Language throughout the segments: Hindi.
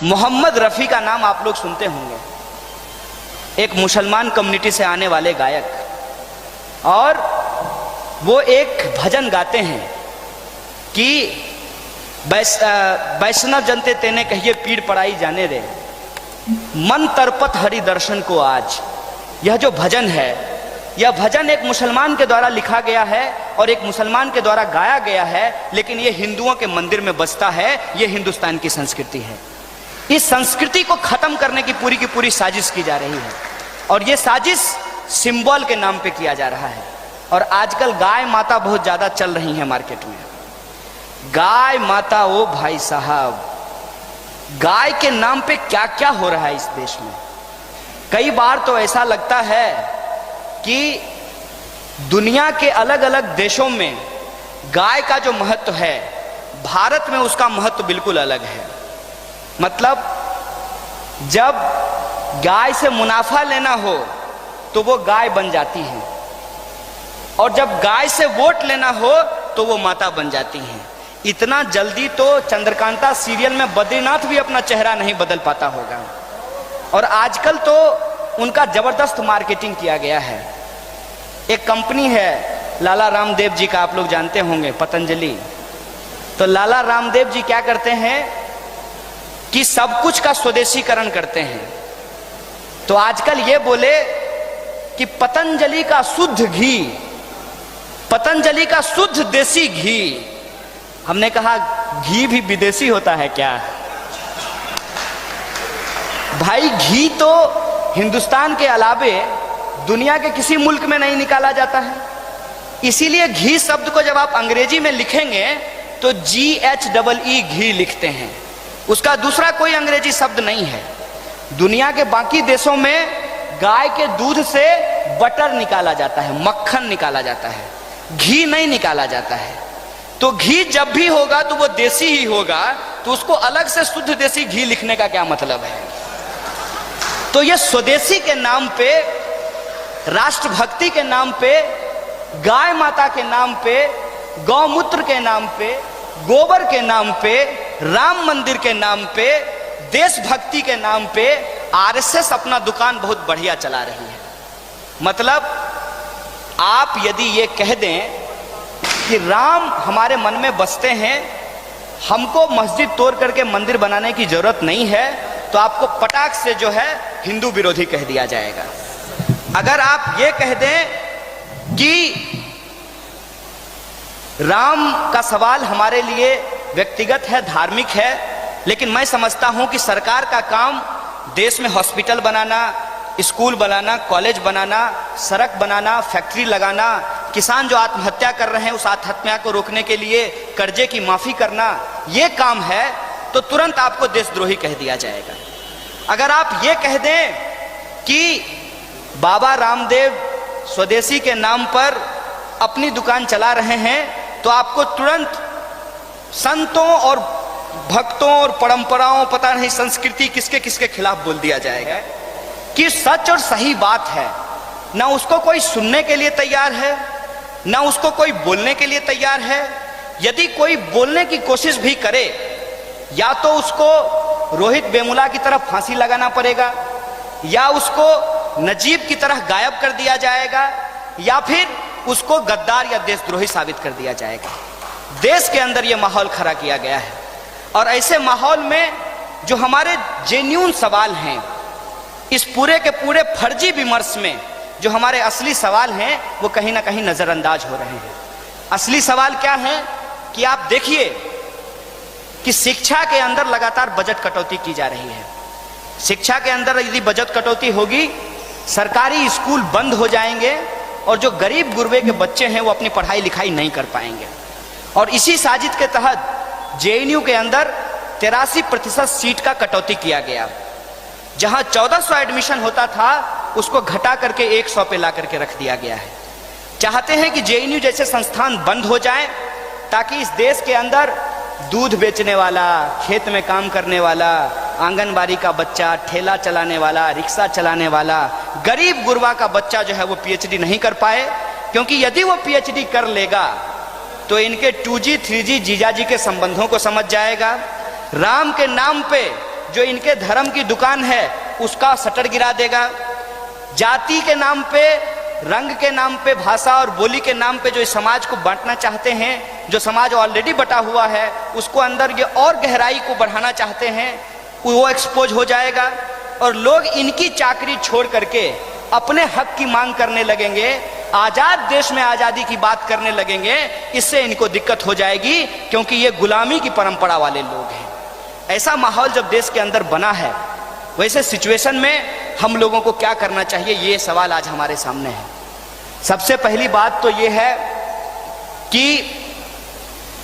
मोहम्मद रफ़ी का नाम आप लोग सुनते होंगे, एक मुसलमान कम्युनिटी से आने वाले गायक, और वो एक भजन गाते हैं कि वैष्णव जनते तेने कहिए पीड़ पड़ाई जाने रे, मन तरपत हरि दर्शन को आज। यह जो भजन है, यह भजन एक मुसलमान के द्वारा लिखा गया है और एक मुसलमान के द्वारा गाया गया है, लेकिन यह हिंदुओं के मंदिर में बजता है। यह हिंदुस्तान की संस्कृति है। इस संस्कृति को खत्म करने की पूरी साजिश की जा रही है, और यह साजिश सिंबल के नाम पे किया जा रहा है। और आजकल गाय माता बहुत ज्यादा चल रही है मार्केट में। गाय माता, ओ भाई साहब, गाय के नाम पे क्या क्या हो रहा है इस देश में। कई बार तो ऐसा लगता है कि दुनिया के अलग अलग देशों में गाय का जो महत्व है, भारत में उसका महत्व बिल्कुल अलग है। मतलब जब गाय से मुनाफा लेना हो तो वो गाय बन जाती है, और जब गाय से वोट लेना हो तो वो माता बन जाती हैं। इतना जल्दी तो चंद्रकांता सीरियल में बद्रीनाथ भी अपना चेहरा नहीं बदल पाता होगा। और आजकल तो उनका जबरदस्त मार्केटिंग किया गया है। एक कंपनी है लाला रामदेव जी का, आप लोग जानते होंगे, पतंजलि। तो लाला रामदेव जी क्या करते हैं कि सब कुछ का स्वदेशीकरण करते हैं। तो आजकल ये बोले कि पतंजलि का शुद्ध घी, पतंजलि का शुद्ध देसी घी। हमने कहा घी भी विदेशी होता है क्या? भाई घी तो हिंदुस्तान के अलावे दुनिया के किसी मुल्क में नहीं निकाला जाता है। इसीलिए घी शब्द को जब आप अंग्रेजी में लिखेंगे तो GHEE घी लिखते हैं। उसका दूसरा कोई अंग्रेजी शब्द नहीं है। दुनिया के बाकी देशों में गाय के दूध से बटर निकाला जाता है, मक्खन निकाला जाता है, घी नहीं निकाला जाता है। तो घी जब भी होगा तो वो देसी ही होगा, तो उसको अलग से शुद्ध देसी घी लिखने का क्या मतलब है? तो ये स्वदेशी के नाम पे, राष्ट्रभक्ति के नाम पे, गाय माता के नाम पे, गौमूत्र के नाम पे, गोबर के नाम पे, राम मंदिर के नाम पे, देशभक्ति के नाम पे आरएसएस अपना दुकान बहुत बढ़िया चला रही है। मतलब आप यदि ये कह दें कि राम हमारे मन में बसते हैं, हमको मस्जिद तोड़ करके मंदिर बनाने की जरूरत नहीं है, तो आपको पटाख से जो है हिंदू विरोधी कह दिया जाएगा। अगर आप ये कह दें कि राम का सवाल हमारे लिए व्यक्तिगत है, धार्मिक है, लेकिन मैं समझता हूं कि सरकार का काम देश में हॉस्पिटल बनाना, स्कूल बनाना, कॉलेज बनाना, सड़क बनाना, फैक्ट्री लगाना, किसान जो आत्महत्या कर रहे हैं उस आत्महत्या को रोकने के लिए कर्जे की माफी करना, ये काम है, तो तुरंत आपको देशद्रोही कह दिया जाएगा। अगर आप ये कह दें कि बाबा रामदेव स्वदेशी के नाम पर अपनी दुकान चला रहे हैं, तो आपको तुरंत संतों और भक्तों और परंपराओं, पता नहीं संस्कृति किसके किसके खिलाफ बोल दिया जाएगा कि सच और सही बात है। ना उसको कोई सुनने के लिए तैयार है, ना उसको कोई बोलने के लिए तैयार है। यदि कोई बोलने की कोशिश भी करे, या तो उसको रोहित वेमुला की तरफ फांसी लगाना पड़ेगा, या उसको नजीब की तरह गायब कर दिया जाएगा, या फिर उसको गद्दार या देशद्रोही साबित कर दिया जाएगा। देश के अंदर यह माहौल खड़ा किया गया है, और ऐसे माहौल में जो हमारे जेन्युइन सवाल हैं, इस पूरे के पूरे फर्जी विमर्श में जो हमारे असली सवाल हैं, वो कहीं ना कहीं नजरअंदाज हो रहे हैं। असली सवाल क्या है कि आप देखिए कि शिक्षा के अंदर लगातार बजट कटौती की जा रही है। शिक्षा के अंदर यदि बजट कटौती होगी, सरकारी स्कूल बंद हो जाएंगे, और जो गरीब गुरबे के बच्चे हैं वो अपनी पढ़ाई लिखाई नहीं कर पाएंगे। और इसी साजिश के तहत JNU के अंदर 83% सीट का कटौती किया गया। जहां 1400 एडमिशन होता था, उसको घटा करके 100 पे ला करके रख दिया गया है। चाहते हैं कि JNU जैसे संस्थान बंद हो जाएं, ताकि इस देश के अंदर दूध बेचने वाला, खेत में काम करने वाला, आंगनबाड़ी का बच्चा, ठेला चलाने वाला, रिक्शा चलाने वाला, गरीब गुरबा का बच्चा जो है वो PhD नहीं कर पाए। क्योंकि यदि वो PhD कर लेगा तो इनके 2G 3G जीजाजी के संबंधों को समझ जाएगा। राम के नाम पे जो इनके धर्म की दुकान है उसका शटर गिरा देगा। जाति के नाम पे, रंग के नाम पे, भाषा और बोली के नाम पे जो इस समाज को बांटना चाहते हैं, जो समाज ऑलरेडी बटा हुआ है उसको अंदर ये और गहराई को बढ़ाना चाहते हैं, वो एक्सपोज हो जाएगा और लोग इनकी चाकरी छोड़ करके अपने हक की मांग करने लगेंगे, आजाद देश में आजादी की बात करने लगेंगे। इससे इनको दिक्कत हो जाएगी क्योंकि ये गुलामी की परंपरा वाले लोग हैं। ऐसा माहौल जब देश के अंदर बना है, वैसे सिचुएशन में हम लोगों को क्या करना चाहिए, ये सवाल आज हमारे सामने है। सबसे पहली बात तो ये है कि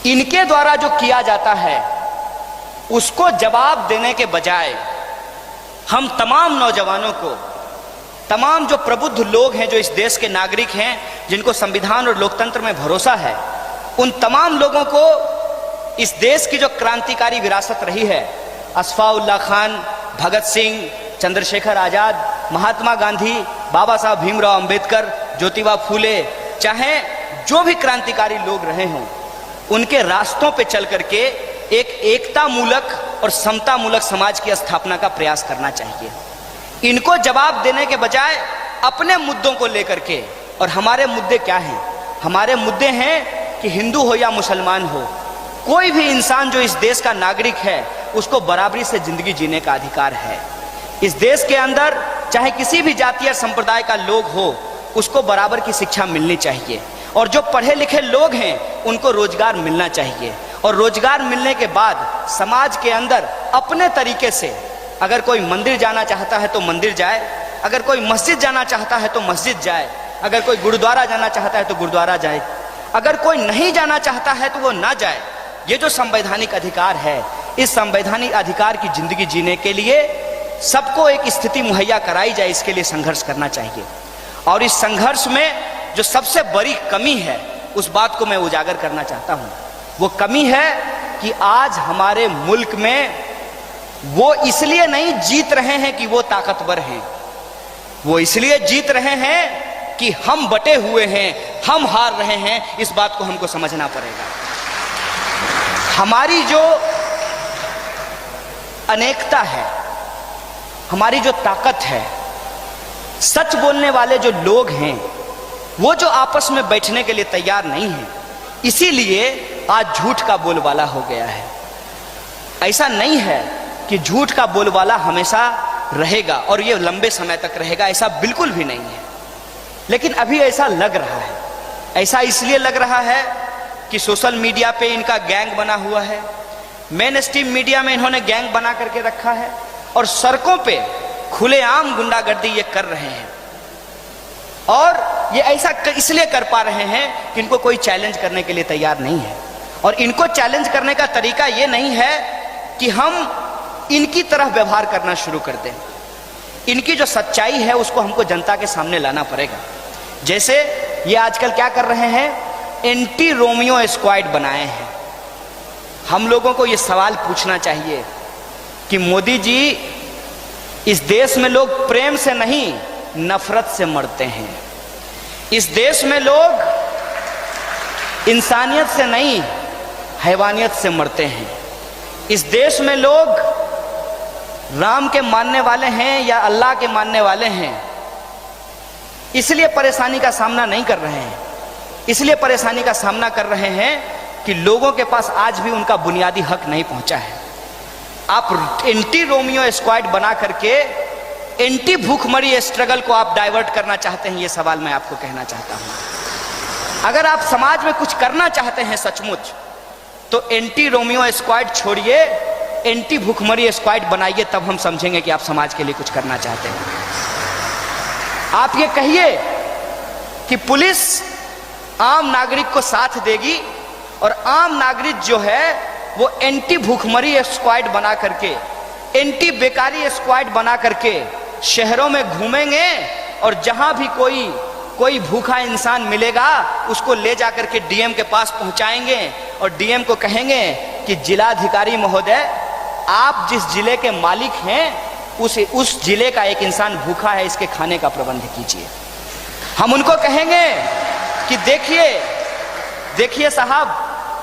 इनके द्वारा जो किया जाता है उसको जवाब देने के बजाय हम तमाम नौजवानों को, तमाम जो प्रबुद्ध लोग हैं, जो इस देश के नागरिक हैं, जिनको संविधान और लोकतंत्र में भरोसा है, उन तमाम लोगों को इस देश की जो क्रांतिकारी विरासत रही है, अशफाउल्लाह खान, भगत सिंह, चंद्रशेखर आजाद, महात्मा गांधी, बाबा साहब भीमराव अंबेडकर, ज्योतिबा फूले, चाहे जो भी क्रांतिकारी लोग रहे हों, उनके रास्तों पे चल करके एक एकता मूलक और समता मूलक समाज की स्थापना का प्रयास करना चाहिए। इनको जवाब देने के बजाय अपने मुद्दों को लेकर के, और हमारे मुद्दे क्या हैं? हमारे मुद्दे हैं कि हिंदू हो या मुसलमान हो, कोई भी इंसान जो इस देश का नागरिक है उसको बराबरी से जिंदगी जीने का अधिकार है। इस देश के अंदर चाहे किसी भी जाति या संप्रदाय का लोग हो, उसको बराबर की शिक्षा मिलनी चाहिए और जो पढ़े लिखे लोग हैं उनको रोजगार मिलना चाहिए। और रोजगार मिलने के बाद समाज के अंदर अपने तरीके से, अगर कोई मंदिर जाना चाहता है तो मंदिर जाए, अगर कोई मस्जिद जाना चाहता है तो मस्जिद जाए, अगर कोई गुरुद्वारा जाना चाहता है तो गुरुद्वारा जाए, अगर कोई नहीं जाना चाहता है तो वो ना जाए। ये जो संवैधानिक अधिकार है, इस संवैधानिक अधिकार की जिंदगी जीने के लिए सबको एक स्थिति मुहैया कराई जाए, इसके लिए संघर्ष करना चाहिए। और इस संघर्ष में जो सबसे बड़ी कमी है उस बात को मैं उजागर करना चाहता हूं। वो कमी है कि आज हमारे मुल्क में वो इसलिए नहीं जीत रहे हैं कि वो ताकतवर हैं, वो इसलिए जीत रहे हैं कि हम बटे हुए हैं, हम हार रहे हैं। इस बात को हमको समझना पड़ेगा। हमारी जो अनेकता है, हमारी जो ताकत है, सच बोलने वाले जो लोग हैं वो जो आपस में बैठने के लिए तैयार नहीं है, इसीलिए आज झूठ का बोलबाला हो गया है। ऐसा नहीं है कि झूठ का बोलबाला हमेशा रहेगा और ये लंबे समय तक रहेगा, ऐसा बिल्कुल भी नहीं है। लेकिन अभी ऐसा लग रहा है। ऐसा इसलिए लग रहा है कि सोशल मीडिया पे इनका गैंग बना हुआ है, मेन स्ट्रीम मीडिया में इन्होंने गैंग बना करके रखा है और सड़कों पे खुलेआम गुंडागर्दी ये कर रहे हैं। और ये ऐसा इसलिए कर पा रहे हैं कि इनको कोई चैलेंज करने के लिए तैयार नहीं है। और इनको चैलेंज करने का तरीका ये नहीं है कि हम इनकी तरह व्यवहार करना शुरू कर दें। इनकी जो सच्चाई है उसको हमको जनता के सामने लाना पड़ेगा। जैसे ये आजकल क्या कर रहे हैं, एंटी रोमियो स्क्वाड बनाए हैं। हम लोगों को ये सवाल पूछना चाहिए कि मोदी जी, इस देश में लोग प्रेम से नहीं नफरत से मरते हैं। इस देश में लोग इंसानियत से नहीं हैवानियत से मरते हैं। इस देश में लोग राम के मानने वाले हैं या अल्लाह के मानने वाले हैं, इसलिए परेशानी का सामना नहीं कर रहे हैं। इसलिए परेशानी का सामना कर रहे हैं कि लोगों के पास आज भी उनका बुनियादी हक नहीं पहुंचा है। आप एंटी रोमियो स्क्वाड बना करके एंटी भूखमरी स्ट्रगल को आप डाइवर्ट करना चाहते हैं, ये सवाल मैं आपको कहना चाहता हूं। अगर आप समाज में कुछ करना चाहते हैं सचमुच, तो एंटी रोमियो स्क्वाड छोड़िए, एंटी भूखमरी स्क्वाड बनाइए, तब हम समझेंगे कि आप समाज के लिए कुछ करना चाहते हैं। आप ये कहिए कि पुलिस आम नागरिक को साथ देगी और आम नागरिक जो है वो एंटी भूखमरी स्क्वाड बना करके, एंटी बेकारी स्क्वाड बना करके शहरों में घूमेंगे और जहां भी कोई भूखा इंसान मिलेगा उसको ले जाकर के डीएम के पास पहुंचाएंगे और डीएम को कहेंगे कि जिलाधिकारी महोदय, आप जिस जिले के मालिक हैं उस जिले का एक इंसान भूखा है, इसके खाने का प्रबंध कीजिए। हम उनको कहेंगे कि देखिए साहब,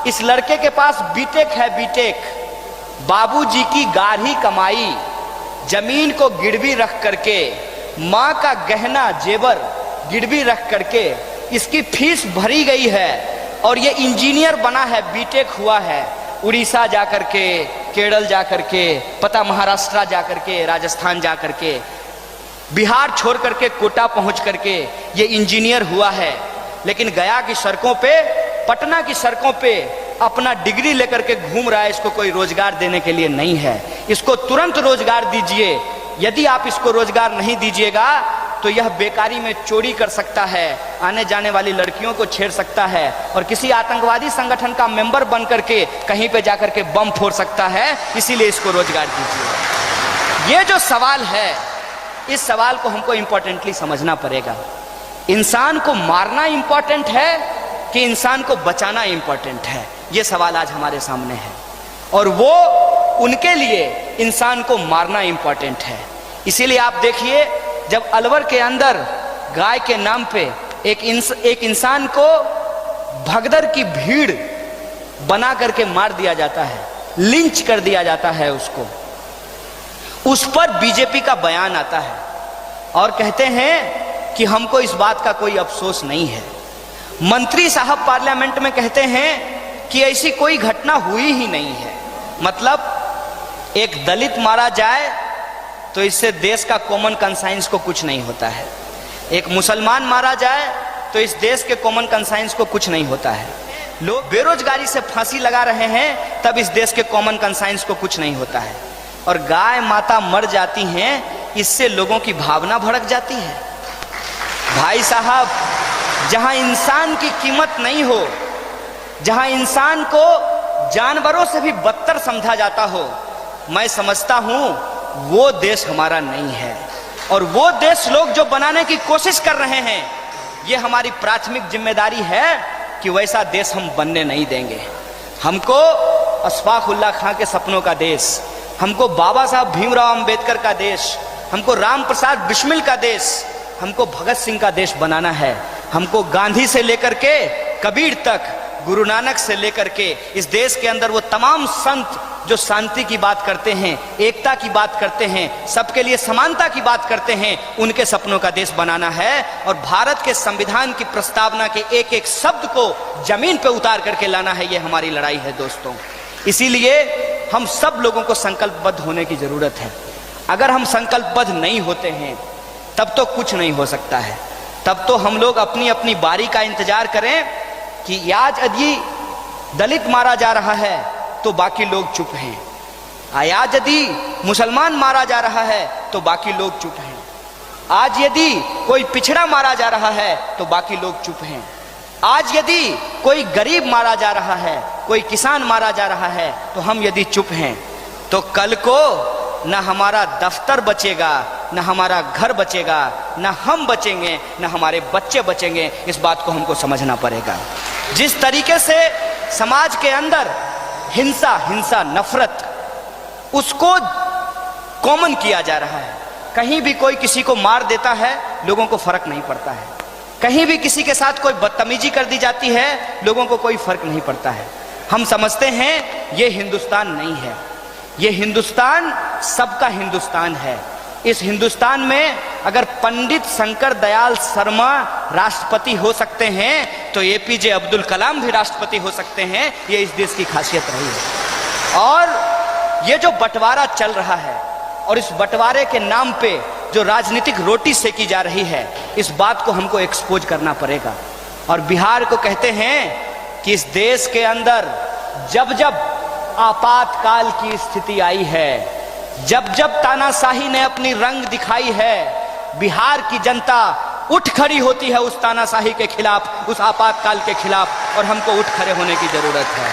इस लड़के के पास बीटेक है, बीटेक, बाबूजी की गाढ़ी कमाई जमीन को गिरवी रख करके, माँ का गहना जेवर गिरवी रख करके इसकी फीस भरी गई है और ये इंजीनियर बना है, बीटेक हुआ है, उड़ीसा जा करके, केरल जा करके, पता महाराष्ट्र जा करके, राजस्थान जा करके, बिहार छोड़ करके कोटा पहुंच करके ये इंजीनियर हुआ है। लेकिन गया की सड़कों पे, पटना की सड़कों पे अपना डिग्री लेकर के घूम रहा है। इसको कोई रोजगार देने के लिए नहीं है। इसको तुरंत रोजगार दीजिए। यदि आप इसको रोजगार नहीं दीजिएगा तो यह बेकारी में चोरी कर सकता है, आने जाने वाली लड़कियों को छेड़ सकता है और किसी आतंकवादी संगठन का मेंबर बन करके कहीं पे जाकर के बम फोड़ सकता है। इसीलिए इसको रोजगार दीजिए। ये जो सवाल है, इस सवाल को हमको इंपॉर्टेंटली समझना पड़ेगा। इंसान को मारना इंपॉर्टेंट है कि इंसान को बचाना इंपॉर्टेंट है? ये सवाल आज हमारे सामने है और वो उनके लिए इंसान को मारना इंपॉर्टेंट है। इसीलिए आप देखिए, जब अलवर के अंदर गाय के नाम पे एक इंसान को भगदड़ की भीड़ बना करके मार दिया जाता है, लिंच कर दिया जाता है उसको, उस पर बीजेपी का बयान आता है और कहते हैं कि हमको इस बात का कोई अफसोस नहीं है। मंत्री साहब पार्लियामेंट में कहते हैं कि ऐसी कोई घटना हुई ही नहीं है। मतलब एक दलित मारा जाए तो इससे देश का कॉमन कंसाइंस को कुछ नहीं होता है। एक मुसलमान मारा जाए तो इस देश के कॉमन कंसाइंस को कुछ नहीं होता है। लोग बेरोजगारी से फांसी लगा रहे हैं तब इस देश के कॉमन कंसाइंस को कुछ नहीं होता है। और गाय माता मर जाती हैं, इससे लोगों की भावना भड़क जाती है। भाई साहब, जहां इंसान की कीमत नहीं हो, जहां इंसान को जानवरों से भी बदतर समझा जाता हो, मैं समझता हूं वो देश हमारा नहीं है। और वो देश लोग जो बनाने की कोशिश कर रहे हैं, ये हमारी प्राथमिक जिम्मेदारी है कि वैसा देश हम बनने नहीं देंगे। हमको अशफाक उल्लाह खां के सपनों का देश, हमको बाबा साहब भीमराव अंबेडकर का देश, हमको राम प्रसाद बिस्मिल का देश, हमको भगत सिंह का देश बनाना है। हमको गांधी से लेकर के कबीर तक, गुरु नानक से लेकर के इस देश के अंदर वो तमाम संत जो शांति की बात करते हैं, एकता की बात करते हैं, सबके लिए समानता की बात करते हैं, उनके सपनों का देश बनाना है। और भारत के संविधान की प्रस्तावना के एक एक शब्द को जमीन पे उतार करके लाना है। ये हमारी लड़ाई है दोस्तों। इसीलिए हम सब लोगों को संकल्पबद्ध होने की जरूरत है। अगर हम संकल्पबद्ध नहीं होते हैं तब तो कुछ नहीं हो सकता है। तब तो हम लोग अपनी अपनी बारी का इंतजार करें कि आज यदि दलित मारा जा रहा है तो बाकी लोग चुप हैं, आज यदि मुसलमान मारा जा रहा है तो बाकी लोग चुप हैं, आज यदि कोई पिछड़ा मारा जा रहा है तो बाकी लोग चुप हैं, आज यदि कोई गरीब मारा जा रहा है, कोई किसान मारा जा रहा है तो हम यदि चुप हैं तो कल को न हमारा दफ्तर बचेगा, न हमारा घर बचेगा, न हम बचेंगे, न हमारे बच्चे बचेंगे। इस बात को हमको समझना पड़ेगा। जिस तरीके से समाज के अंदर हिंसा, नफरत, उसको कॉमन किया जा रहा है। कहीं भी कोई किसी को मार देता है, लोगों को फर्क नहीं पड़ता है। कहीं भी किसी के साथ कोई बदतमीजी कर दी जाती है, लोगों को कोई फर्क नहीं पड़ता है। हम समझते हैं ये हिंदुस्तान नहीं है। ये हिंदुस्तान सबका हिंदुस्तान है। इस हिंदुस्तान में अगर पंडित शंकर दयाल शर्मा राष्ट्रपति हो सकते हैं तो एपीजे अब्दुल कलाम भी राष्ट्रपति हो सकते हैं। ये इस देश की खासियत रही है। और ये जो बंटवारा चल रहा है और इस बंटवारे के नाम पे जो राजनीतिक रोटी सेकी जा रही है, इस बात को हमको एक्सपोज करना पड़ेगा। और बिहार को कहते हैं कि इस देश के अंदर जब जब आपातकाल की स्थिति आई है, जब जब तानाशाही ने अपनी रंग दिखाई है, बिहार की जनता उठ खड़ी होती है उस तानाशाही के खिलाफ, उस आपातकाल के खिलाफ। और हमको उठ खड़े होने की जरूरत है।